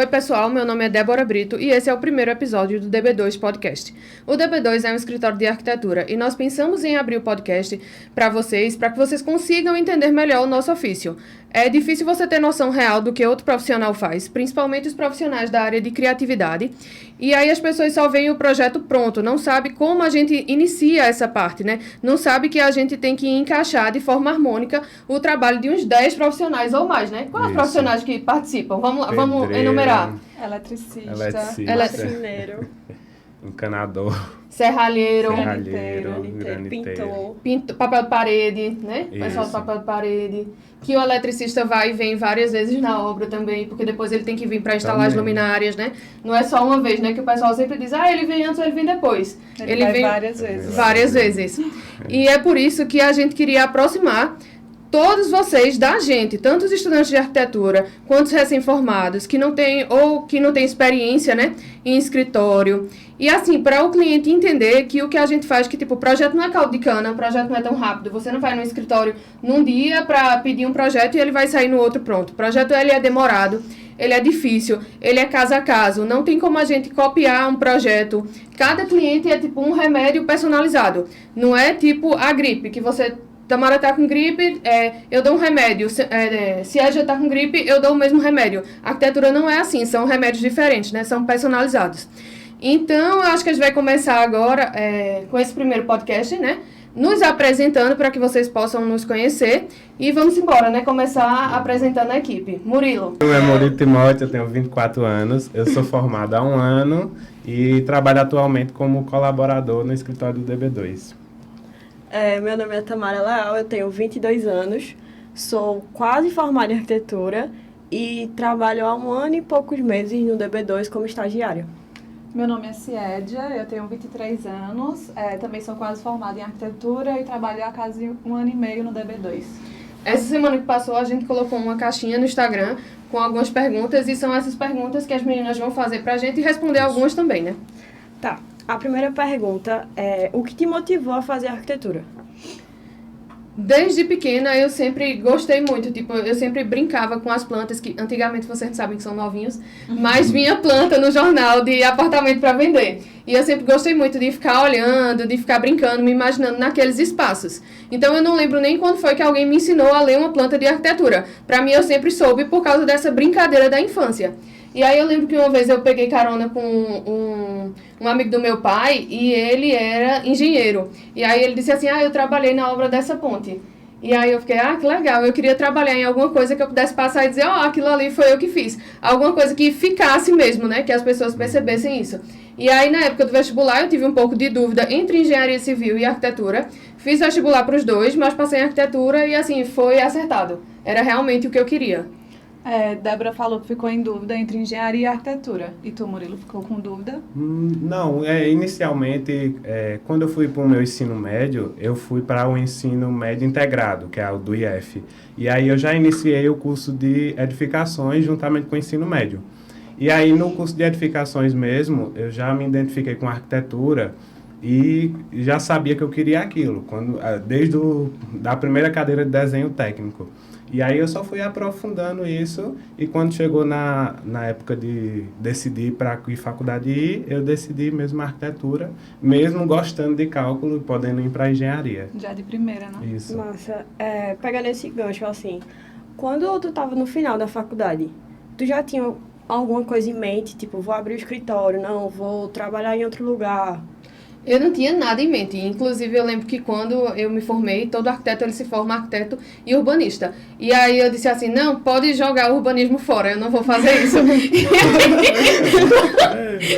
pessoal, meu nome é Débora Brito e esse é o primeiro episódio do DB2 Podcast. O DB2 é um escritório de arquitetura e nós pensamos em abrir o podcast para que vocês consigam entender melhor o nosso ofício. É difícil você ter noção real do que outro profissional faz, principalmente os profissionais da área de criatividade. E aí as pessoas só veem o projeto pronto, não sabem como a gente inicia essa parte, né? Não sabe que a gente tem que encaixar de forma harmônica o trabalho de uns 10 profissionais ou mais, né? Quais os profissionais que participam? Vamos lá, vamos enumerar. Eletricista. Marceneiro. Encanador. Serralheiro. Pintor. Papel de parede, né? Isso. Pessoal do papel de parede. Que o eletricista vai e vem várias vezes na obra também, porque depois ele tem que vir para instalar as luminárias, né? Não é só uma vez, né? Que o pessoal sempre diz, ele vem antes ou ele vem depois. Ele vem várias vezes. Várias vezes. E é por isso que a gente queria aproximar todos vocês da gente, tanto os estudantes de arquitetura quanto os recém-formados, que não têm experiência, né, em escritório. E assim, para o cliente entender que o que a gente faz, que tipo, o projeto não é caldo de cana, o projeto não é tão rápido. Você não vai no escritório num dia para pedir um projeto e ele vai sair no outro pronto. O projeto ele é demorado, ele é difícil, ele é caso a caso. Não tem como a gente copiar um projeto. Cada cliente é tipo um remédio personalizado. Não é tipo a gripe, que você... Tamara tá com gripe, eu dou um remédio. Ciégia tá com gripe, eu dou o mesmo remédio. A arquitetura não é assim, são remédios diferentes, né? São personalizados. Então, eu acho que a gente vai começar agora com esse primeiro podcast, né? Nos apresentando para que vocês possam nos conhecer. E vamos embora, né? Começar apresentando a equipe. Murilo. Meu nome é Murilo Timóteo, eu tenho 24 anos. Eu sou formado há 1 ano e trabalho atualmente como colaborador no escritório do DB2. Meu nome é Tamara Leal, eu tenho 22 anos, sou quase formada em arquitetura e trabalho há 1 ano e poucos meses no DB2 como estagiária. Meu nome é Ciédia, eu tenho 23 anos, também sou quase formada em arquitetura e trabalho há quase 1 ano e meio no DB2. Essa semana que passou, a gente colocou uma caixinha no Instagram com algumas perguntas e são essas perguntas que as meninas vão fazer pra gente e responder algumas também, né? Tá. A primeira pergunta é, o que te motivou a fazer arquitetura? Desde pequena eu sempre gostei muito, tipo, eu sempre brincava com as plantas, que antigamente vocês não sabem que são novinhos, mas vinha planta no jornal de apartamento para vender. E eu sempre gostei muito de ficar olhando, de ficar brincando, me imaginando naqueles espaços. Então eu não lembro nem quando foi que alguém me ensinou a ler uma planta de arquitetura. Para mim eu sempre soube por causa dessa brincadeira da infância. E aí eu lembro que uma vez eu peguei carona com um amigo do meu pai e ele era engenheiro. E aí ele disse assim, eu trabalhei na obra dessa ponte. E aí eu fiquei, que legal, eu queria trabalhar em alguma coisa que eu pudesse passar e dizer, aquilo ali foi eu que fiz. Alguma coisa que ficasse mesmo, né, que as pessoas percebessem isso. E aí na época do vestibular eu tive um pouco de dúvida entre engenharia civil e arquitetura. Fiz vestibular para os dois, mas passei em arquitetura e assim, foi acertado. Era realmente o que eu queria. Débora falou que ficou em dúvida entre engenharia e arquitetura. E tu, Murilo, ficou com dúvida? Não, inicialmente, quando eu fui para o meu ensino médio, eu fui para o ensino médio integrado, que é o do IF. E aí eu já iniciei o curso de edificações juntamente com o ensino médio. E aí no curso de edificações mesmo, eu já me identifiquei com arquitetura e já sabia que eu queria aquilo, desde da primeira cadeira de desenho técnico. E aí eu só fui aprofundando isso e quando chegou na época de decidir para que faculdade ir, eu decidi mesmo arquitetura, mesmo gostando de cálculo e podendo ir para engenharia. Já de primeira, né? Isso. Massa. Pegando esse gancho, assim, quando tu estava no final da faculdade, tu já tinha alguma coisa em mente, tipo, vou abrir o escritório, não, vou trabalhar em outro lugar? Eu não tinha nada em mente. Inclusive, eu lembro que quando eu me formei, todo arquiteto ele se forma arquiteto e urbanista. E aí eu disse assim, não, pode jogar o urbanismo fora, eu não vou fazer isso.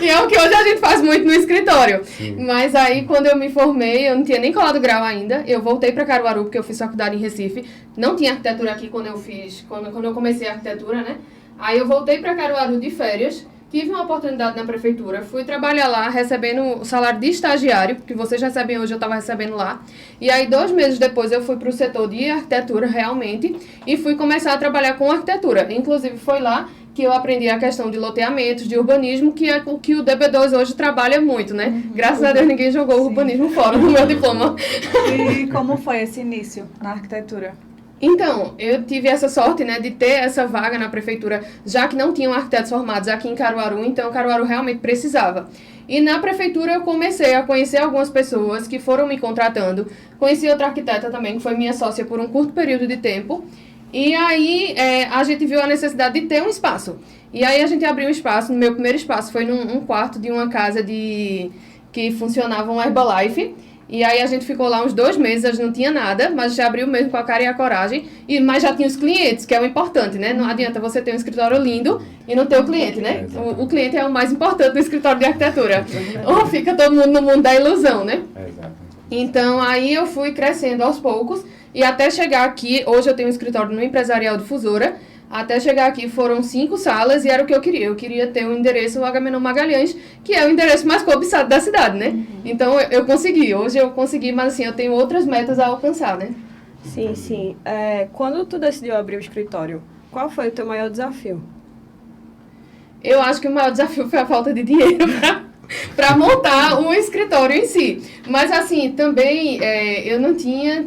E é o que hoje a gente faz muito no escritório. Sim. Mas aí, quando eu me formei, eu não tinha nem colado grau ainda. Eu voltei para Caruaru, porque eu fiz faculdade em Recife. Não tinha arquitetura aqui quando eu comecei a arquitetura, né? Aí eu voltei para Caruaru de férias. Tive uma oportunidade na prefeitura, fui trabalhar lá recebendo o salário de estagiário, que vocês recebem hoje, eu estava recebendo lá. E aí, 2 meses depois, eu fui para o setor de arquitetura, realmente, e fui começar a trabalhar com arquitetura. Inclusive, foi lá que eu aprendi a questão de loteamentos, de urbanismo, que é o que o DB2 hoje trabalha muito, né? Graças a Deus, ninguém jogou o urbanismo fora no meu diploma. E como foi esse início na arquitetura? Então, eu tive essa sorte, né, de ter essa vaga na prefeitura, já que não tinham arquitetos formados aqui em Caruaru, então Caruaru realmente precisava. E na prefeitura eu comecei a conhecer algumas pessoas que foram me contratando. Conheci outra arquiteta também, que foi minha sócia por um curto período de tempo. E aí a gente viu a necessidade de ter um espaço. E aí a gente abriu um espaço, no meu primeiro espaço foi num quarto de uma casa que funcionava um Herbalife. E aí a gente ficou lá uns 2 meses, a gente não tinha nada, mas já abriu mesmo com a cara e a coragem, mas já tinha os clientes, que é o importante, né? Não adianta você ter um escritório lindo e não ter o cliente, né? O cliente é o mais importante do escritório de arquitetura. Ou fica todo mundo no mundo da ilusão, né? Exato. Então aí eu fui crescendo aos poucos e até chegar aqui, hoje eu tenho um escritório no Empresarial Difusora. Até chegar aqui foram 5 salas e era o que eu queria. Eu queria ter o endereço Agamenon Magalhães, que é o endereço mais cobiçado da cidade, né? Então eu consegui. Hoje eu consegui, mas assim, eu tenho outras metas a alcançar, né? Sim, sim. Quando tu decidiu abrir o escritório, qual foi o teu maior desafio? Eu acho que o maior desafio foi a falta de dinheiro para montar um escritório em si. Mas assim, também eu não tinha,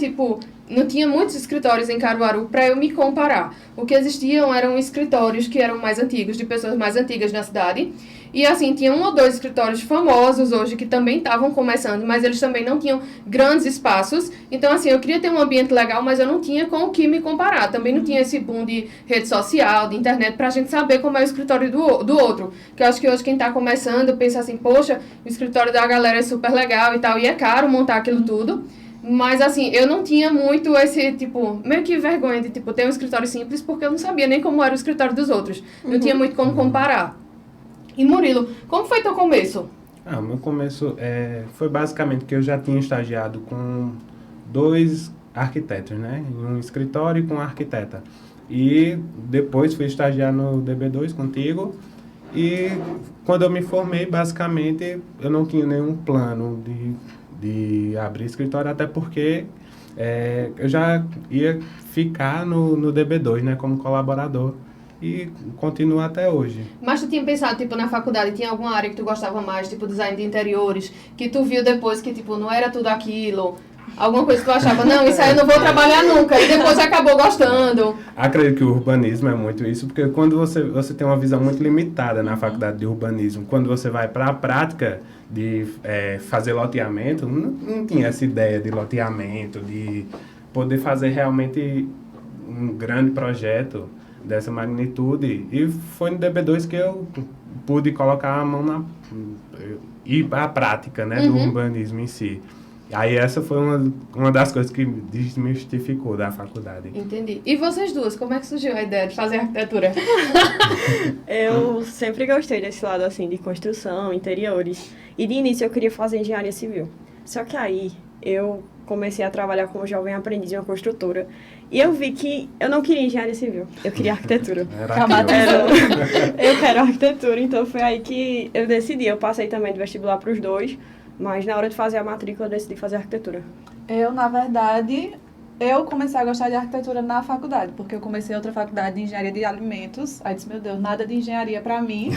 não tinha muitos escritórios em Caruaru para eu me comparar. O que existiam eram escritórios que eram mais antigos, de pessoas mais antigas na cidade. E assim, tinha 1 ou 2 escritórios famosos hoje que também estavam começando, mas eles também não tinham grandes espaços. Então assim, eu queria ter um ambiente legal, mas eu não tinha com o que me comparar. Também não tinha esse boom de rede social, de internet, pra gente saber como é o escritório do outro. Que eu acho que hoje quem tá começando pensa assim, poxa, o escritório da galera é super legal e tal, e é caro montar aquilo tudo. Mas, assim, eu não tinha muito esse, meio que vergonha de, ter um escritório simples, porque eu não sabia nem como era o escritório dos outros. Não tinha muito como comparar. E, Murilo, como foi teu começo? Meu começo foi basicamente que eu já tinha estagiado com 2 arquitetos, né? Em um escritório e com uma arquiteta. E depois fui estagiar no DB2 contigo. E quando eu me formei, basicamente, eu não tinha nenhum plano de abrir escritório, até porque eu já ia ficar no DB2, né, como colaborador, e continuo até hoje. Mas tu tinha pensado, na faculdade, tinha alguma área que tu gostava mais, design de interiores, que tu viu depois que, não era tudo aquilo? Alguma coisa que tu achava, não, isso aí eu não vou trabalhar nunca, e depois acabou gostando? Acredito que o urbanismo é muito isso, porque quando você tem uma visão muito limitada na faculdade de urbanismo, quando você vai para a prática de fazer loteamento, não tinha essa ideia de loteamento, de poder fazer realmente um grande projeto dessa magnitude. E foi no DB2 que eu pude colocar a mão ir para a prática, né, do urbanismo em si. Aí essa foi uma das coisas que me desmistificou da faculdade. Entendi. E vocês duas, como é que surgiu a ideia de fazer arquitetura? Eu sempre gostei desse lado, assim, de construção, interiores. E de início eu queria fazer engenharia civil. Só que aí eu comecei a trabalhar como jovem aprendiz em uma construtora. E eu vi que eu não queria engenharia civil, eu queria arquitetura. Eu quero arquitetura, então foi aí que eu decidi. Eu passei também de vestibular para os 2. Mas na hora de fazer a matrícula, eu decidi fazer arquitetura. Na verdade, eu comecei a gostar de arquitetura na faculdade, porque eu comecei outra faculdade de engenharia de alimentos. Aí disse, meu Deus, nada de engenharia pra mim.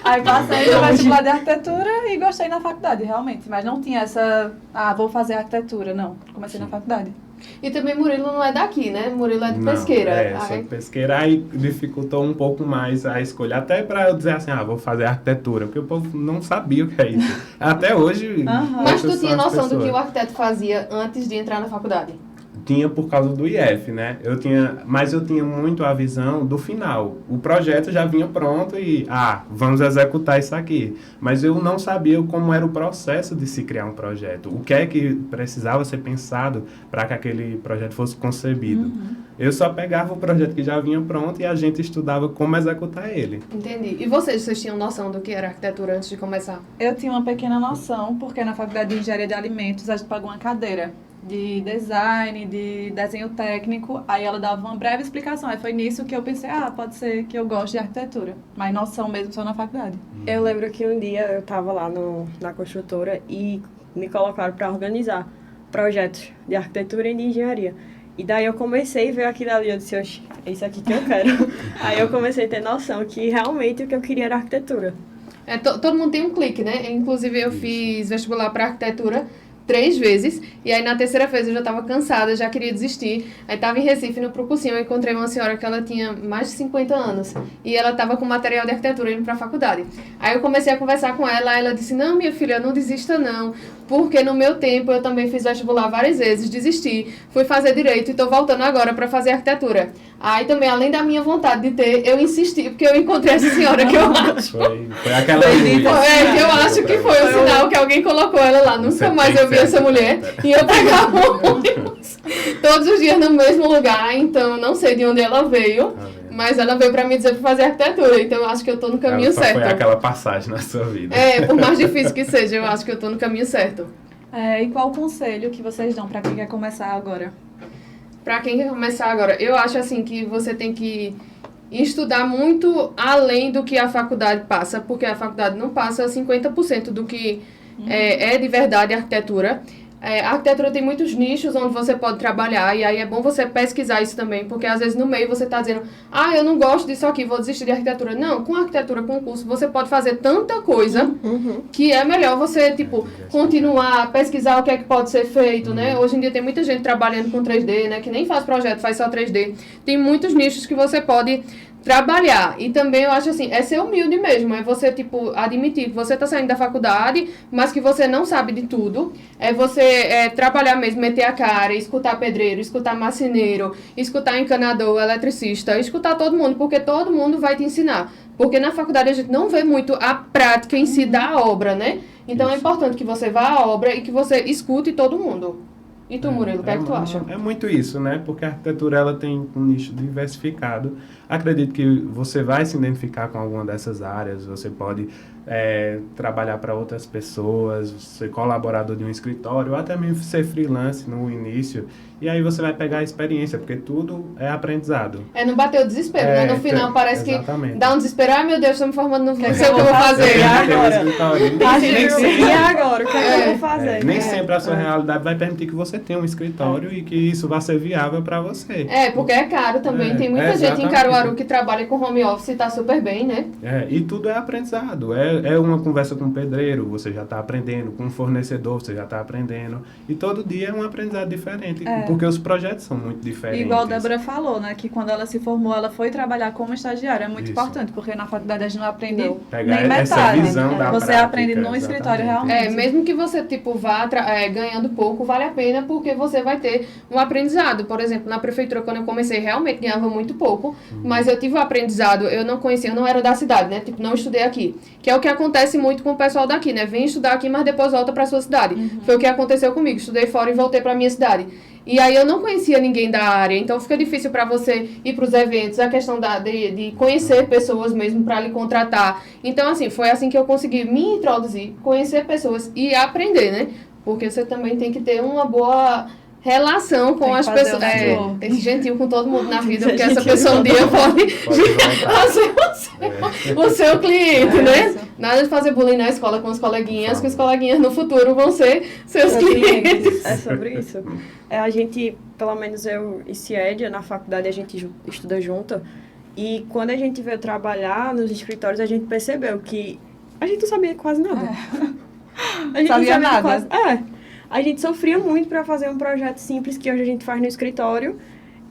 Aí passei no vestibular de arquitetura e gostei na faculdade, realmente. Mas não tinha essa, vou fazer arquitetura, não. Comecei na faculdade. E também Murilo não é daqui, né? Murilo é de Pesqueira. Sou de Pesqueira, aí dificultou um pouco mais a escolha. Até para eu dizer assim, vou fazer arquitetura, porque o povo não sabia o que é isso. Até hoje... Mas tu tinha noção do que o arquiteto fazia antes de entrar na faculdade? Tinha por causa do IF, né? Mas eu tinha muito a visão do final. O projeto já vinha pronto e, vamos executar isso aqui. Mas eu não sabia como era o processo de se criar um projeto. O que é que precisava ser pensado para que aquele projeto fosse concebido. Eu só pegava o projeto que já vinha pronto e a gente estudava como executar ele. Entendi. E vocês tinham noção do que era arquitetura antes de começar? Eu tinha uma pequena noção, porque na faculdade de engenharia de alimentos a gente pagou uma cadeira de design, de desenho técnico, aí ela dava uma breve explicação. Aí foi nisso que eu pensei, pode ser que eu goste de arquitetura, mas noção mesmo só na faculdade. Eu lembro que um dia eu estava lá na construtora e me colocaram para organizar projetos de arquitetura e de engenharia. E daí eu comecei a ver aquilo ali, eu disse, oxe, é isso aqui que eu quero. Aí eu comecei a ter noção que realmente o que eu queria era arquitetura. Todo mundo tem um clique, né? Inclusive eu fiz vestibular para arquitetura 3 vezes, e aí na terceira vez eu já estava cansada, já queria desistir. Aí estava em Recife, no Procursinho, eu encontrei uma senhora que ela tinha mais de 50 anos, e ela estava com material de arquitetura indo para a faculdade. Aí eu comecei a conversar com ela disse, não, minha filha, não desista não, porque no meu tempo eu também fiz vestibular várias vezes, desisti, fui fazer direito e estou voltando agora para fazer arquitetura. Aí também, além da minha vontade de ter, eu insisti, porque eu encontrei essa senhora que eu acho. Foi aquela luz. Que eu acho que foi o sinal que alguém colocou ela lá. Nunca mais eu vi essa mulher. E eu pegava o ônibus todos os dias no mesmo lugar. Então, eu não sei de onde ela veio. Mas ela veio pra me dizer pra fazer arquitetura. Então, eu acho que eu tô no caminho certo. Foi aquela passagem na sua vida. Por mais difícil que seja, eu acho que eu tô no caminho certo. E qual o conselho que vocês dão pra quem quer começar agora? Pra quem quer começar agora, eu acho assim que você tem que estudar muito além do que a faculdade passa, porque a faculdade não passa 50% do que é de verdade a arquitetura. A arquitetura tem muitos nichos onde você pode trabalhar, e aí é bom você pesquisar isso também, porque às vezes no meio você está dizendo, eu não gosto disso aqui, vou desistir de arquitetura. Não, com arquitetura, com curso, você pode fazer tanta coisa que é melhor você, continuar, pesquisar o que é que pode ser feito, né? Hoje em dia tem muita gente trabalhando com 3D, né? Que nem faz projeto, faz só 3D. Tem muitos nichos que você pode trabalhar. E também eu acho assim, é ser humilde mesmo, é você, admitir que você está saindo da faculdade, mas que você não sabe de tudo. É você trabalhar mesmo, meter a cara, escutar pedreiro, escutar marceneiro, escutar encanador, eletricista, escutar todo mundo, porque todo mundo vai te ensinar. Porque na faculdade a gente não vê muito a prática em si da obra, né? Então é importante que você vá à obra e que você escute todo mundo. E tu, Murilo, o que é que tu acha? É muito isso, né? Porque a arquitetura ela tem um nicho diversificado. Acredito que você vai se identificar com alguma dessas áreas. Você pode trabalhar para outras pessoas, ser colaborador de um escritório, ou até mesmo ser freelance no início. E aí você vai pegar a experiência, porque tudo é aprendizado. Não bater o desespero, né? No final parece exatamente. Que dá um desespero. Ai, meu Deus, estou me formando, não sei o que eu vou fazer. E agora? E agora? O que é que eu vou fazer? Nem sempre a sua realidade vai permitir que você tenha um escritório e que isso vá ser viável para você. Porque é caro também. Tem muita gente em Caruaru que trabalha com home office e está super bem, né? E tudo é aprendizado. É uma conversa com um pedreiro, você já está aprendendo. Com um fornecedor, você já está aprendendo. E todo dia é um aprendizado diferente. Porque os projetos são muito diferentes. Igual a Débora falou, né? Que quando ela se formou, ela foi trabalhar como estagiária. É muito importante, porque na faculdade a gente não aprende nem metade. Essa visão da você prática, aprende no escritório realmente. Mesmo que você vá ganhando pouco, vale a pena, porque você vai ter um aprendizado. Por exemplo, na prefeitura, quando eu comecei, realmente ganhava muito pouco, mas eu tive um aprendizado, eu não conhecia, eu não era da cidade, né? Não estudei aqui. Que é o que acontece muito com o pessoal daqui, né? Vem estudar aqui, mas depois volta para sua cidade. Foi o que aconteceu comigo. Estudei fora e voltei para minha cidade. E aí eu não conhecia ninguém da área, então fica difícil para você ir para os eventos, a questão de conhecer pessoas mesmo para lhe contratar. Então, assim, foi assim que eu consegui me introduzir, conhecer pessoas e aprender, né? Porque você também tem que ter uma boa relação com as pessoas. Tem que ser gentil com todo mundo na vida, porque essa pessoa um dia pode fazer o seu cliente, né? Nada de fazer bullying na escola com os coleguinhas, que os coleguinhas no futuro vão ser seus clientes. É sobre isso. A gente, pelo menos eu e Ciedia, na faculdade a gente estuda junto, e quando a gente veio trabalhar nos escritórios, a gente percebeu que a gente não sabia quase nada. A gente sabia nada. A gente sofria muito para fazer um projeto simples que hoje a gente faz no escritório,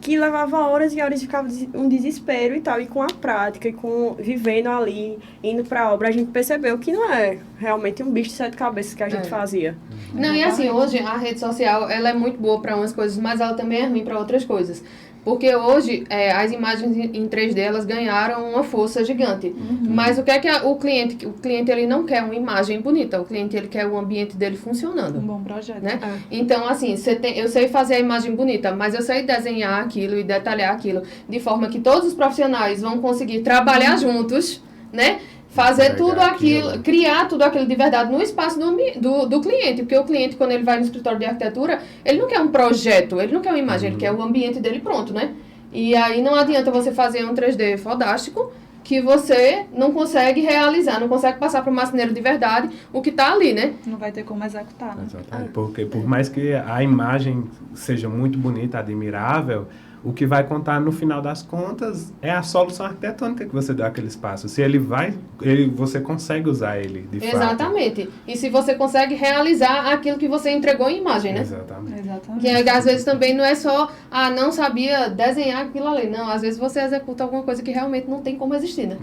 que levava horas e horas e ficava um desespero e tal. E com a prática, vivendo ali, indo para obra, a gente percebeu que não é realmente um bicho de 7 cabeças que a gente fazia. Não, e assim, hoje a rede social, ela é muito boa para umas coisas, mas ela também é ruim para outras coisas. Porque hoje, as imagens em 3D, elas ganharam uma força gigante. Mas o que é que o cliente... O cliente, ele não quer uma imagem bonita. O cliente, ele quer o ambiente dele funcionando. Um bom projeto. Né? Então, assim, eu sei fazer a imagem bonita, mas eu sei desenhar aquilo e detalhar aquilo de forma que todos os profissionais vão conseguir trabalhar juntos, né? Fazer tudo aquilo, criar tudo aquilo de verdade no espaço do cliente. Porque o cliente, quando ele vai no escritório de arquitetura, ele não quer um projeto, ele não quer uma imagem, ele quer o ambiente dele pronto, né? E aí não adianta você fazer um 3D fodástico que você não consegue realizar, não consegue passar para o marceneiro de verdade o que está ali, né? Não vai ter como executar, né? Exatamente. Porque por mais que a imagem seja muito bonita, admirável, O que vai contar no final das contas é a solução arquitetônica que você deu aquele espaço. Se você consegue usar ele de fato. Exatamente. E se você consegue realizar aquilo que você entregou em imagem, né? Exatamente. Exatamente. Que às vezes também não é só, não sabia desenhar aquilo ali. Não, às vezes você executa alguma coisa que realmente não tem como existir, né?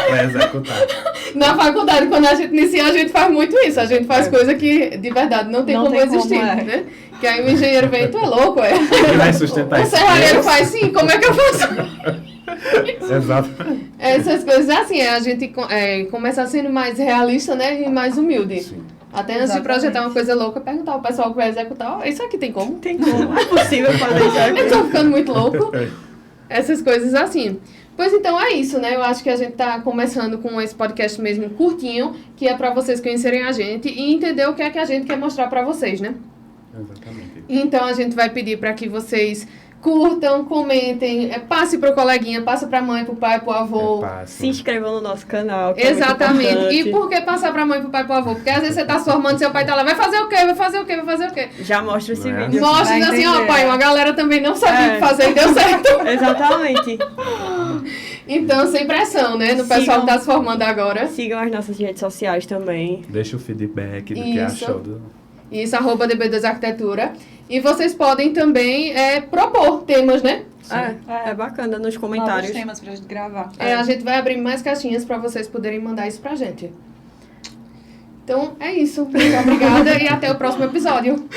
Vai executar. Na faculdade, quando a gente inicia, a gente faz muito isso. A gente faz coisa que, de verdade, não tem como existir, né? Que aí o engenheiro vem, tu é louco, é? Ele vai sustentar O isso. serralheiro faz sim, como é que eu faço? Exato. Essas coisas, assim, a gente começa sendo mais realista, né? E mais humilde. Sim. Até antes de projetar uma coisa louca, perguntar ao pessoal que vai executar, isso aqui tem como? Tem como, é possível fazer isso aqui. Eu tô ficando muito louco. Essas coisas assim. Pois então é isso, né? Eu acho que a gente tá começando com esse podcast mesmo curtinho, que é pra vocês conhecerem a gente e entender o que é que a gente quer mostrar pra vocês, né? Exatamente. Então a gente vai pedir para que vocês curtam, comentem, passe pro coleguinha, passe pra mãe, pro pai, pro avô. Se inscrevam no nosso canal. Que Exatamente. É muito E por que passar pra mãe, pro pai, pro avô? Porque às vezes você tá se formando, seu pai tá lá, vai fazer o quê? Vai fazer o quê? Vai fazer o quê? Já mostra esse Não é? vídeo. Mostra Vai assim, ó, entender. pai, uma galera também não sabia o que fazer e deu certo. Exatamente. Então, sem pressão, né? No pessoal que tá se formando agora. Sigam as nossas redes sociais também. Deixa o feedback do que Isso. achou do... Isso, @DB2 Arquitetura. E vocês podem também propor temas, né? É bacana nos Novos comentários. temas pra gente gravar. A gente vai abrir mais caixinhas para vocês poderem mandar isso pra gente. Então, é isso. Muito obrigada e até o próximo episódio.